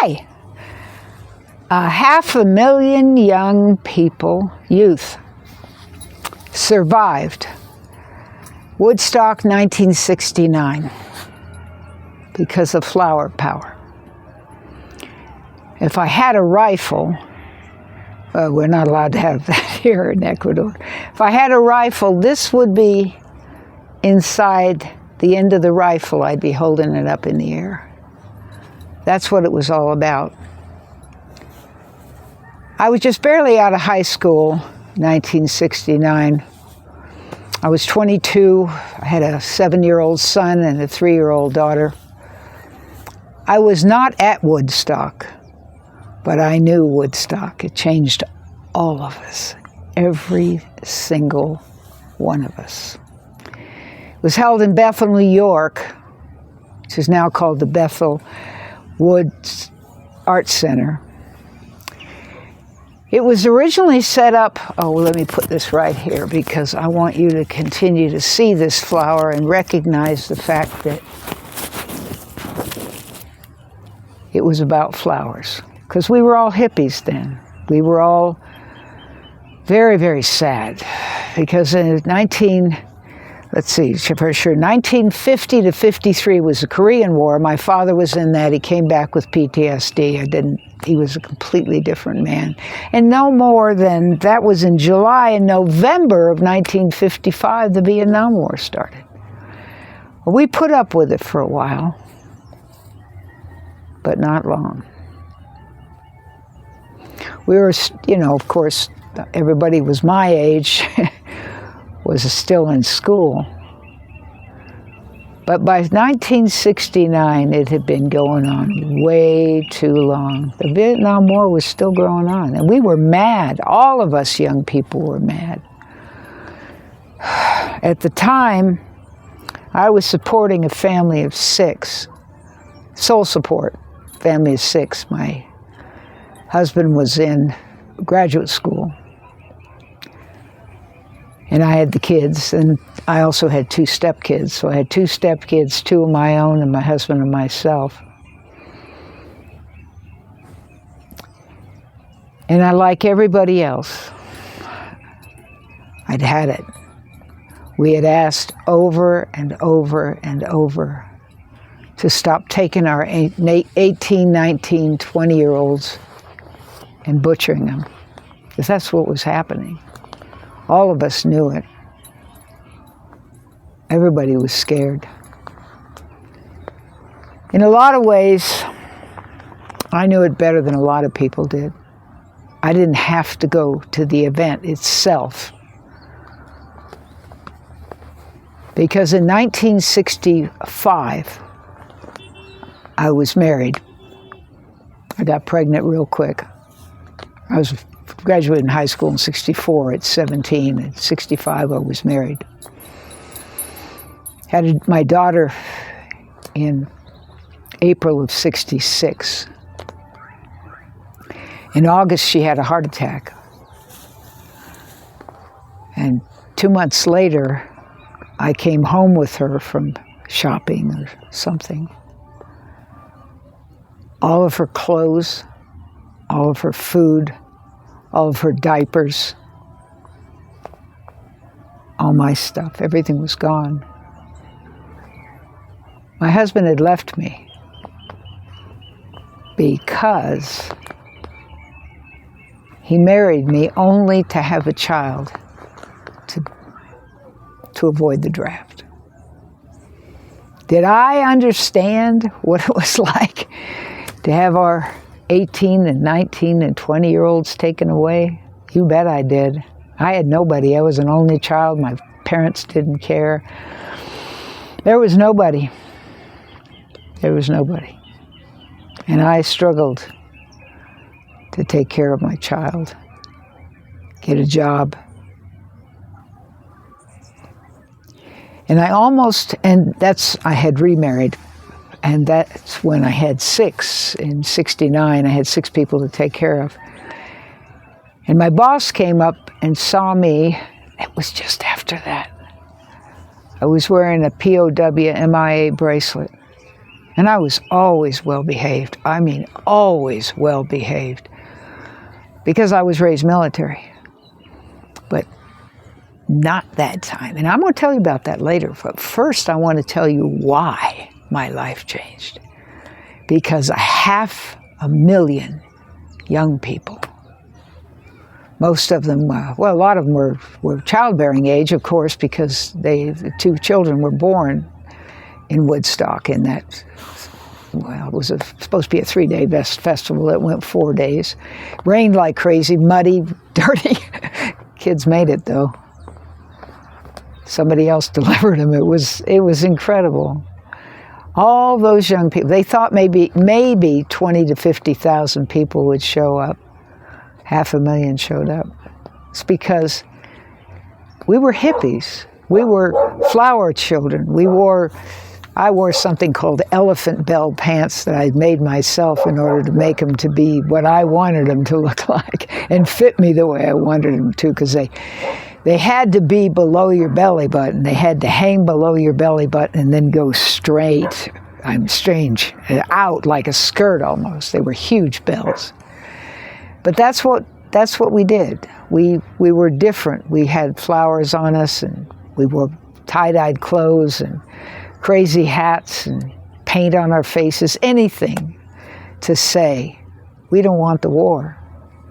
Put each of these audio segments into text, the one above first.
Hi! 500,000 young people, youth, survived Woodstock 1969 because of flower power. If I had a rifle, we're not allowed to have that here in Ecuador. If I had a rifle, this would be inside the end of the rifle. I'd be holding it up in the air. That's what it was all about. I was just barely out of high school, 1969. I was 22. I had a 7-year-old son and a 3-year-old daughter. I was not at Woodstock, but I knew Woodstock. It changed all of us, every single one of us. It was held in Bethel, New York, which is now called the Bethel Woods Art Center. It was originally set up, let me put this right here because I want you to continue to see this flower and recognize the fact that it was about flowers. Because we were all hippies then. We were all very, very sad. Because in 1950 to 53 was the Korean War. My father was in that. He came back with PTSD. He was a completely different man. And no more than, that was in July and November of 1955, the Vietnam War started. Well, we put up with it for a while, but not long. We were, of course, everybody was my age, was still in school. But by 1969, it had been going on way too long. The Vietnam War was still going on, and we were mad. All of us young people were mad. At the time, I was supporting a family of 6, sole support, family of 6. My husband was in graduate school. And I had the kids, and I also had 2 stepkids. So I had 2 stepkids, 2 of my own, and my husband and myself. And I, like everybody else, I'd had it. We had asked over and over and over to stop taking our 18, 19, 20-year-olds and butchering them, because that's what was happening. All of us knew it. Everybody was scared. In a lot of ways, I knew it better than a lot of people did. I didn't have to go to the event itself. Because in 1965, I was married. I got pregnant real quick. I was graduated in high school in 64 at 17. At 65, I was married. Had my daughter in April of 66. In August, she had a heart attack. And 2 months later, I came home with her from shopping or something. All of her clothes, all of her food, all of her diapers, all my stuff, everything was gone. My husband had left me because he married me only to have a child to avoid the draft. Did I understand what it was like to have our 18 and 19 and 20-year-olds taken away? You bet I did. I had nobody. I was an only child. My parents didn't care. There was nobody. There was nobody. And I struggled to take care of my child, get a job. And I had remarried. And that's when I had 6. In 69, I had 6 people to take care of. And my boss came up and saw me. It was just after that. I was wearing a POW MIA bracelet. And I was always well behaved. I mean, always well behaved. Because I was raised military. But not that time. And I'm going to tell you about that later. But first, I want to tell you why my life changed. Because 500,000 young people, most of them, well, a lot of them were childbearing age, of course, because the 2 children were born in Woodstock in that, well, it was supposed to be a 3-day festival. It went 4 days. Rained like crazy, muddy, dirty. Kids made it, though. Somebody else delivered them. It was incredible. All those young people, they thought maybe 20 to 50,000 people would show up. 500,000 showed up. It's because we were hippies. We were flower children. I wore something called elephant bell pants that I made myself in order to make them to be what I wanted them to look like and fit me the way I wanted them to, because they had to be below your belly button. They had to hang below your belly button and then go straight. I'm strange, out like a skirt almost. They were huge bells. But that's what we did. We were different. We had flowers on us, and we wore tie-dyed clothes and crazy hats and paint on our faces, anything to say, we don't want the war.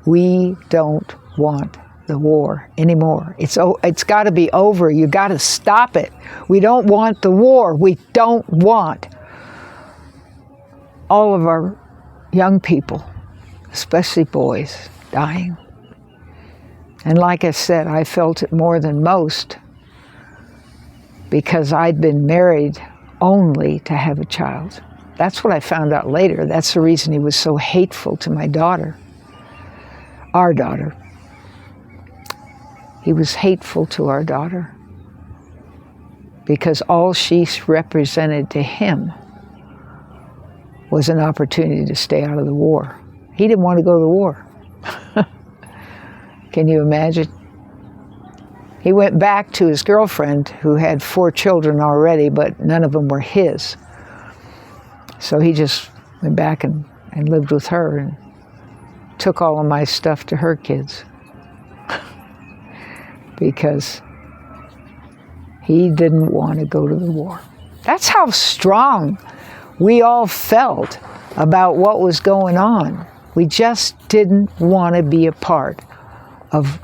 We don't want the war anymore. It's got to be over. You got to stop it. We don't want the war. We don't want all of our young people, especially boys, dying. And like I said, I felt it more than most because I'd been married only to have a child. That's what I found out later. That's the reason he was so hateful to my daughter, our daughter. He was hateful to our daughter because all she represented to him was an opportunity to stay out of the war. He didn't want to go to the war. Can you imagine? He went back to his girlfriend who had 4 children already, but none of them were his. So he just went back and lived with her and took all of my stuff to her kids because he didn't want to go to the war. That's how strong we all felt about what was going on. We just didn't want to be a part of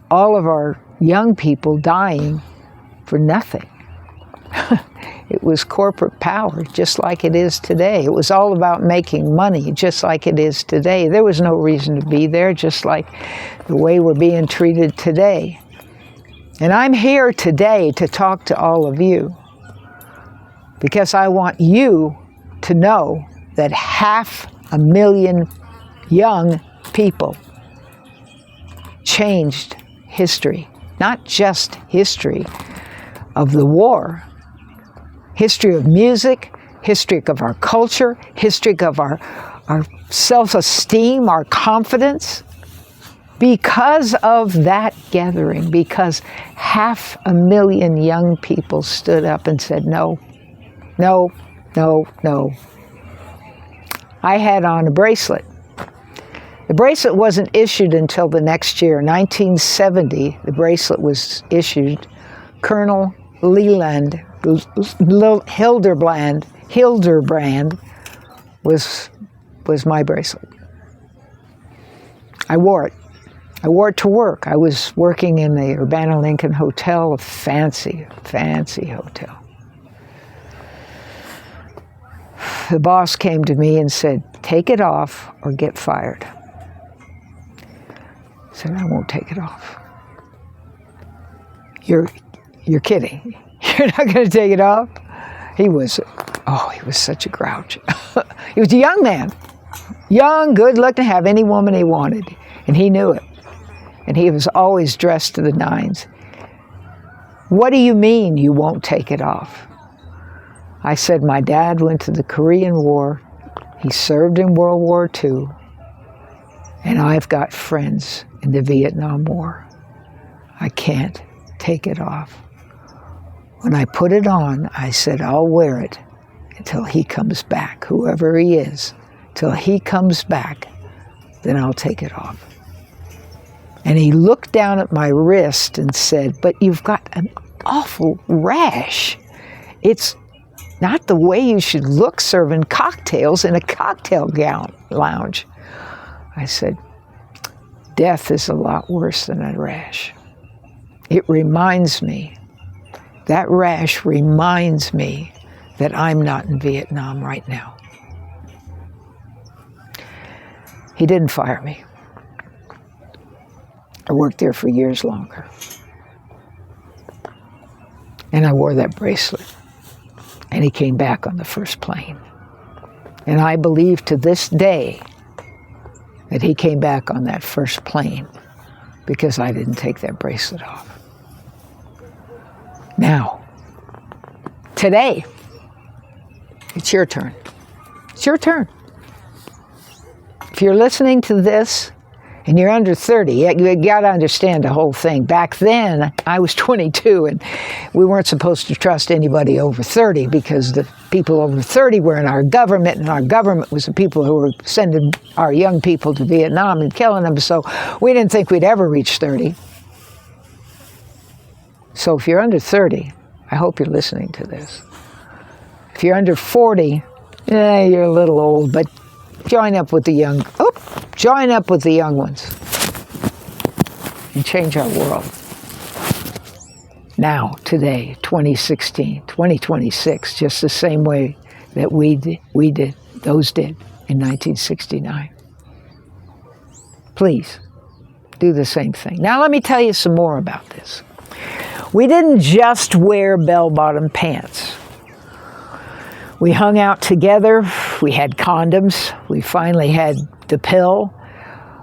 all of our young people dying for nothing. It was corporate power, just like it is today. It was all about making money, just like it is today. There was no reason to be there, just like the way we're being treated today. And I'm here today to talk to all of you because I want you to know that 500,000 young people changed history. Not just history of the war, history of music, history of our culture, history of our self-esteem, our confidence. Because of that gathering, because 500,000 young people stood up and said, no, no, no, no. I had on a bracelet. The bracelet wasn't issued until the next year. 1970, the bracelet was issued. Colonel Leland, Hildebrand was my bracelet. I wore it. I wore it to work. I was working in the Urbana Lincoln Hotel, a fancy, fancy hotel. The boss came to me and said, take it off or get fired. I said, I won't take it off. You're kidding. You're not going to take it off? He was such a grouch. He was a young man. Young, good looking, have any woman he wanted. And he knew it. And he was always dressed to the nines. What do you mean you won't take it off? I said, my dad went to the Korean War. He served in World War II. And I've got friends in the Vietnam War. I can't take it off. When I put it on, I said, I'll wear it until he comes back, whoever he is. Till he comes back, then I'll take it off. And he looked down at my wrist and said, but you've got an awful rash. It's not the way you should look serving cocktails in a cocktail lounge. I said, death is a lot worse than a rash. It reminds me, that rash reminds me that I'm not in Vietnam right now. He didn't fire me. I worked there for years longer. And I wore that bracelet. And he came back on the first plane. And I believe to this day that he came back on that first plane because I didn't take that bracelet off. Now, today, it's your turn. It's your turn. If you're listening to this and you're under 30, you got to understand the whole thing. Back then, I was 22, and we weren't supposed to trust anybody over 30 because the people over 30 were in our government, and our government was the people who were sending our young people to Vietnam and killing them, so we didn't think we'd ever reach 30. So if you're under 30, I hope you're listening to this. If you're under 40, you're a little old, but join up with the young ones and change our world. Now, today, 2016, 2026, just the same way that those did in 1969. Please, do the same thing. Now, let me tell you some more about this. We didn't just wear bell-bottom pants. We hung out together. We had condoms. We finally had the pill.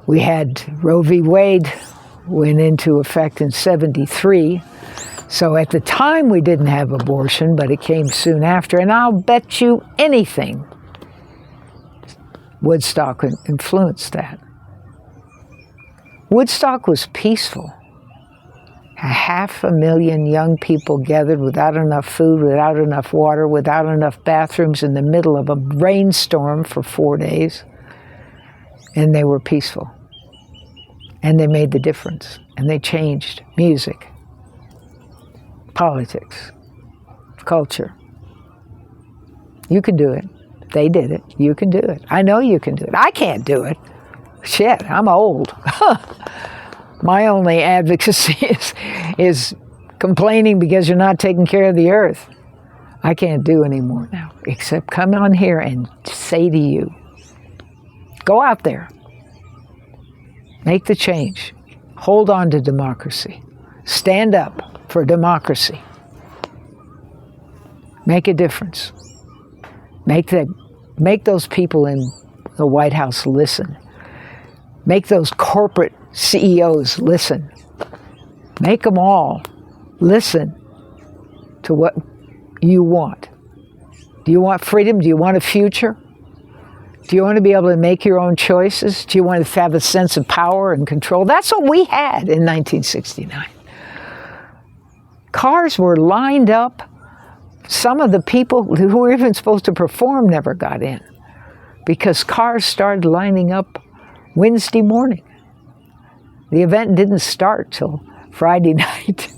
We had Roe v. Wade went into effect in 1973. So at the time we didn't have abortion, but it came soon after. And I'll bet you anything Woodstock influenced that. Woodstock was peaceful. 500,000 young people gathered without enough food, without enough water, without enough bathrooms in the middle of a rainstorm for 4 days. And they were peaceful. And they made the difference. And they changed music, politics, culture. You can do it. They did it. You can do it. I know you can do it. I can't do it. Shit, I'm old. My only advocacy is complaining because you're not taking care of the earth. I can't do any more now, except come on here and say to you, go out there, make the change, hold on to democracy, stand up for democracy, make a difference, make those people in the White House listen, make those corporate CEOs listen. Make them all listen to what you want. Do you want freedom? Do you want a future? Do you want to be able to make your own choices? Do you want to have a sense of power and control? That's what we had in 1969. Cars were lined up. Some of the people who were even supposed to perform never got in because cars started lining up Wednesday morning. The event didn't start till Friday night.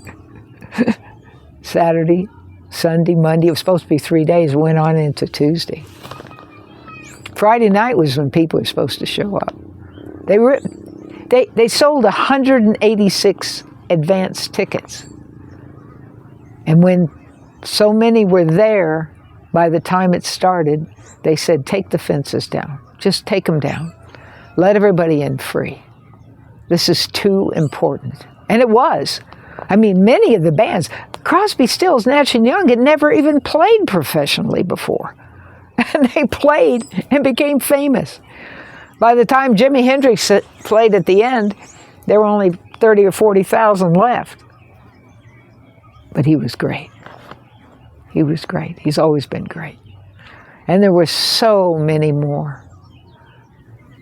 Saturday, Sunday, Monday. It was supposed to be 3 days. It went on into Tuesday. Friday night was when people were supposed to show up. They sold 186 advance tickets. And when so many were there, by the time it started, they said, take the fences down. Just take them down. Let everybody in free. This is too important. And it was. I mean, many of the bands, Crosby, Stills, Nash & Young had never even played professionally before. And they played and became famous. By the time Jimi Hendrix played at the end, there were only 30 or 40,000 left. But he was great. He was great. He's always been great. And there were so many more.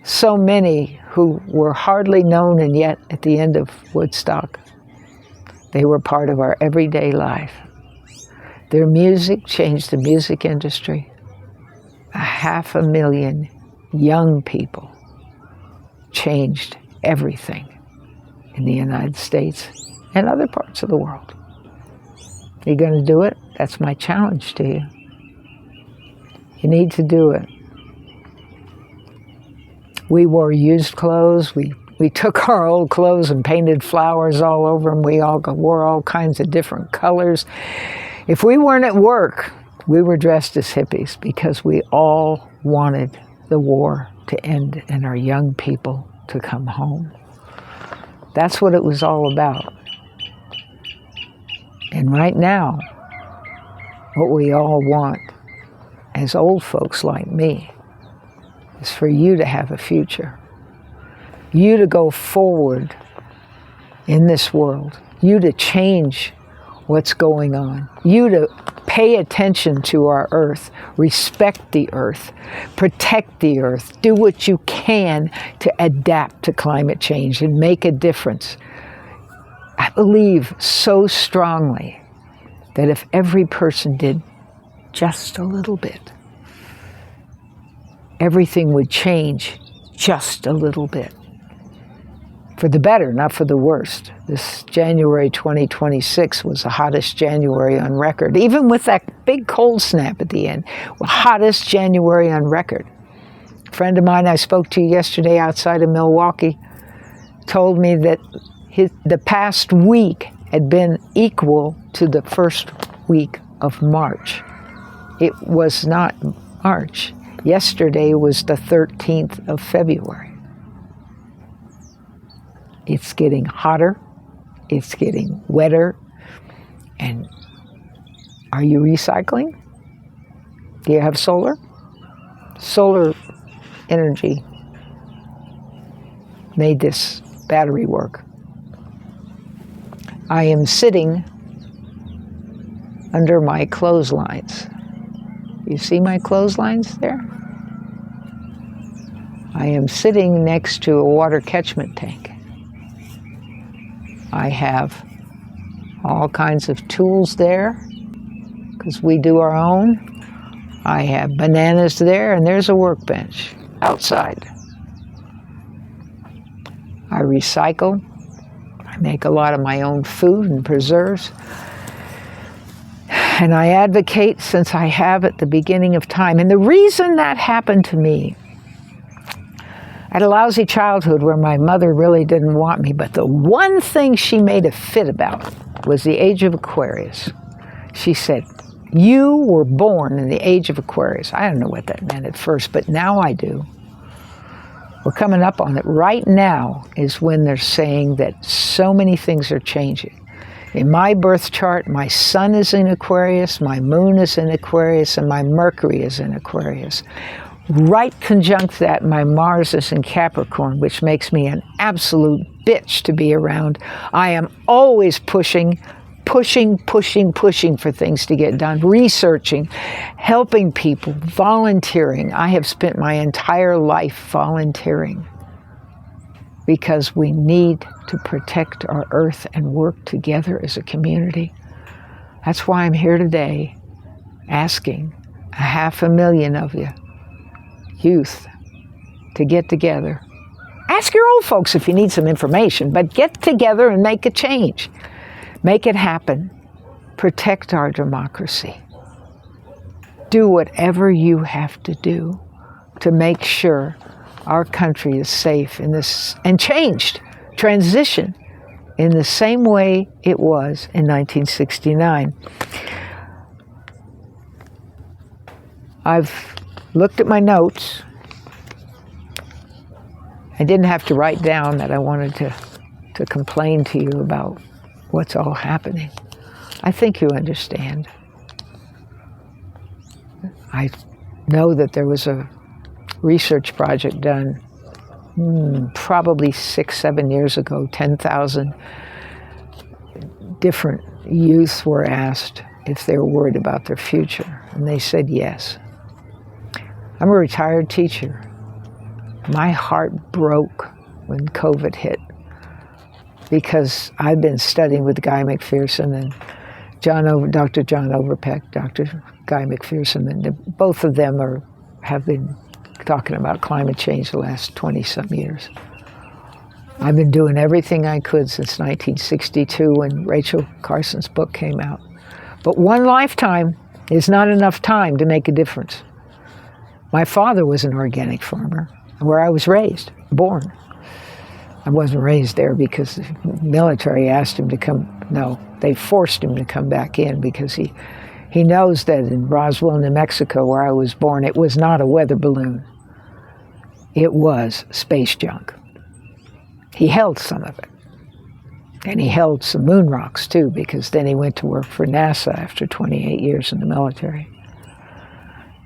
So many who were hardly known, and yet at the end of Woodstock, they were part of our everyday life. Their music changed the music industry. 500,000 young people changed everything in the United States and other parts of the world. You going to do it? That's my challenge to you. You need to do it. We wore used clothes. We took our old clothes and painted flowers all over them. We all wore all kinds of different colors. If we weren't at work, we were dressed as hippies because we all wanted the war to end and our young people to come home. That's what it was all about. And right now, what we all want as old folks like me is for you to have a future. You to go forward in this world. You to change what's going on. You to pay attention to our earth, respect the earth, protect the earth, do what you can to adapt to climate change and make a difference. I believe so strongly that if every person did just a little bit, everything would change just a little bit. For the better, not for the worst. This January 2026 was the hottest January on record, even with that big cold snap at the end. The hottest January on record. A friend of mine I spoke to yesterday outside of Milwaukee told me that the past week had been equal to the first week of March. It was not March. Yesterday was the 13th of February. It's getting hotter, it's getting wetter, and are you recycling? Do you have solar? Solar energy made this battery work. I am sitting under my clotheslines. You see my clotheslines there? I am sitting next to a water catchment tank. I have all kinds of tools there because we do our own. I have bananas there, and there's a workbench outside. I recycle. I make a lot of my own food and preserves. And I advocate since I have at the beginning of time. And the reason that happened to me, I had a lousy childhood where my mother really didn't want me, but the one thing she made a fit about was the Age of Aquarius. She said, "You were born in the Age of Aquarius." I don't know what that meant at first, but now I do. We're coming up on it. Right now is when they're saying that so many things are changing. In my birth chart, my sun is in Aquarius, my moon is in Aquarius, and my Mercury is in Aquarius. Right conjunct that, my Mars is in Capricorn, which makes me an absolute bitch to be around. I am always pushing for things to get done, researching, helping people, volunteering. I have spent my entire life volunteering because we need to protect our earth and work together as a community. That's why I'm here today asking 500,000 of you, youth, to get together. Ask your old folks if you need some information, but get together and make a change. Make it happen. Protect our democracy. Do whatever you have to do to make sure our country is safe in this and changed, transition in the same way it was in 1969. I've looked at my notes. I didn't have to write down that I wanted to complain to you about what's all happening. I think you understand. I know that there was a research project done probably 6-7 years ago. 10,000 different youth were asked if they were worried about their future, and they said yes. I'm a retired teacher. My heart broke when COVID hit because I've been studying with Guy McPherson and Dr. John Overpeck, Dr. Guy McPherson, and both of them are have been talking about climate change the last 20-some years. I've been doing everything I could since 1962 when Rachel Carson's book came out. But one lifetime is not enough time to make a difference. My father was an organic farmer, where I was raised, born. I wasn't raised there because the military asked him to come. No, they forced him to come back in because he knows that in Roswell, New Mexico, where I was born, it was not a weather balloon. It was space junk. He held some of it. And he held some moon rocks, too, because then he went to work for NASA after 28 years in the military.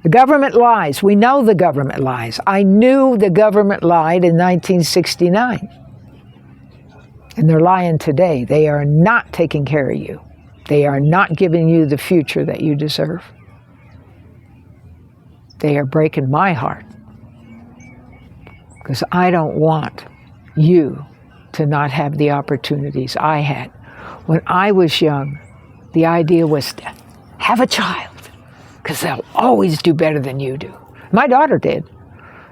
The government lies. We know the government lies. I knew the government lied in 1969. And they're lying today. They are not taking care of you. They are not giving you the future that you deserve. They are breaking my heart. Because I don't want you to not have the opportunities I had. When I was young, the idea was to have a child, because they'll always do better than you do. My daughter did.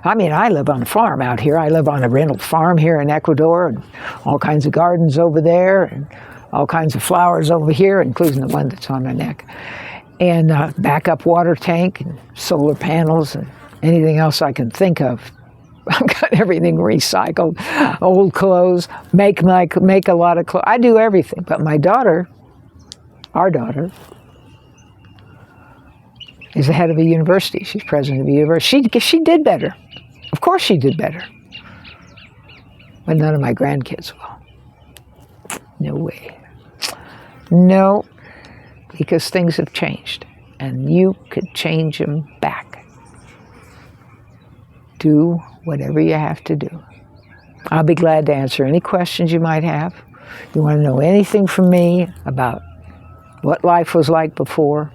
I mean, I live on a farm out here. I live on a rental farm here in Ecuador, and all kinds of gardens over there, and all kinds of flowers over here, including the one that's on my neck. And backup water tank, and solar panels, and anything else I can think of. I've got everything recycled, old clothes, make a lot of clothes. I do everything. But my daughter, our daughter, is the head of a university. She's president of a university. She did better. Of course she did better. But none of my grandkids will. No way. No, because things have changed. And you could change them back. Do whatever you have to do. I'll be glad to answer any questions you might have. You want to know anything from me about what life was like before,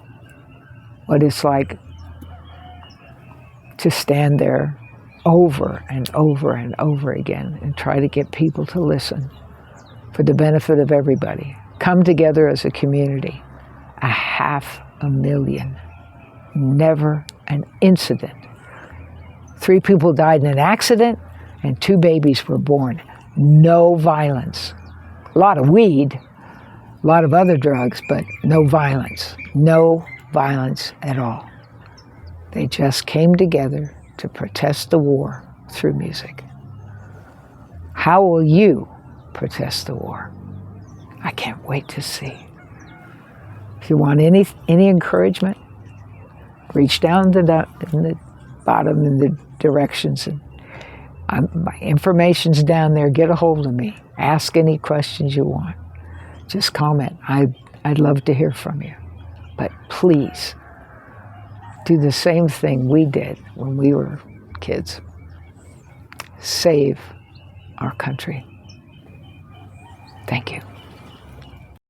what it's like to stand there over and over and over again and try to get people to listen for the benefit of everybody. Come together as a community. 500,000. Never an incident. 3 people died in an accident and 2 babies were born. No violence. A lot of weed, a lot of other drugs, but no violence. No violence at all. They just came together to protest the war through music. How will you protest the war? I can't wait to see. If you want any encouragement, reach down in the bottom in the directions, and my information's down there. Get a hold of me. Ask any questions you want. Just comment. I'd love to hear from you. But please, do the same thing we did when we were kids. Save our country. Thank you.